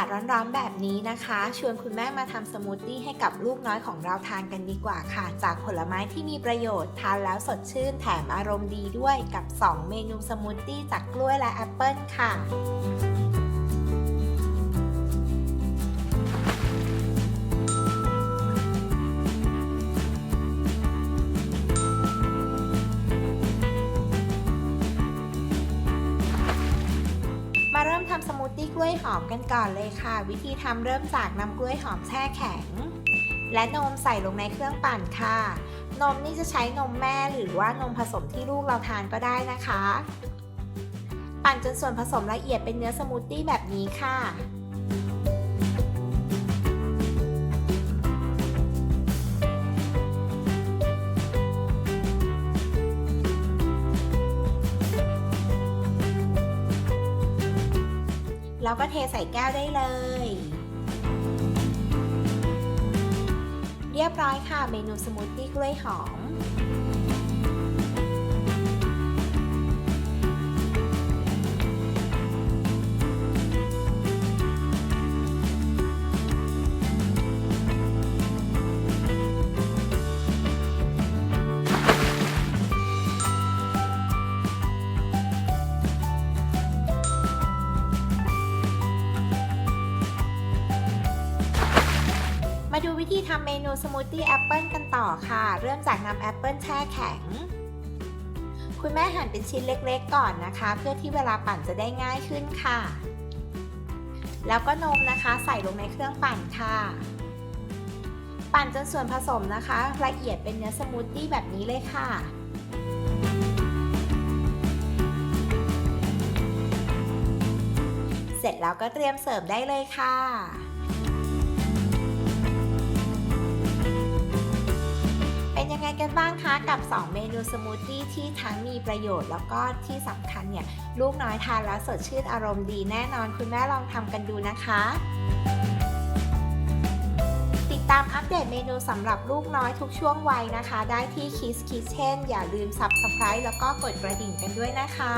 าศร้อนๆแบบนี้นะคะชวนคุณแม่มาทำสมูทตี้ให้กับลูกน้อยของเราทานกันดีกว่าค่ะจากผลไม้ที่มีประโยชน์ทานแล้วสดชื่นแถมอารมณ์ดีด้วยกับ2เมนูสมูทตี้จากกล้วยและแอปเปิ้ลค่ะมาเริ่มทำสมูทตี้กล้วยหอมกันก่อนเลยค่ะวิธีทำเริ่มจากนำกล้วยหอมแช่แข็งและนมใส่ลงในเครื่องปั่นค่ะนมนี่จะใช้นมแม่หรือว่านมผสมที่ลูกเราทานก็ได้นะคะปั่นจนส่วนผสมละเอียดเป็นเนื้อสมูทตี้แบบนี้ค่ะแล้วก็เทใส่แก้วได้เลยเรียบร้อยค่ะเมนูสมูทตี้กล้วยหอมมาดูวิธีทำเมนูสมูทตี้แอปเปิลกันต่อค่ะเริ่มจากนำแอปเปิลแช่แข็งคุณแม่หั่นเป็นชิ้นเล็กๆก่อนนะคะเพื่อที่เวลาปั่นจะได้ง่ายขึ้นค่ะแล้วก็นมนะคะใส่ลงในเครื่องปั่นค่ะปั่นจนส่วนผสมนะคะละเอียดเป็นเนื้อสมูทตี้แบบนี้เลยค่ะเสร็จแล้วก็เตรียมเสิร์ฟได้เลยค่ะเป็นยังไงกันบ้างคะกับ2เมนูสมูทตี้ที่ทั้งมีประโยชน์แล้วก็ที่สำคัญเนี่ยลูกน้อยทานแล้วสดชื่นอารมณ์ดีแน่นอนคุณแม่ลองทำกันดูนะคะติดตามอัปเดตเมนูสำหรับลูกน้อยทุกช่วงวัยนะคะได้ที่ Kids Kitchen อย่าลืม Subscribe แล้วก็กดกระดิ่งกันด้วยนะคะ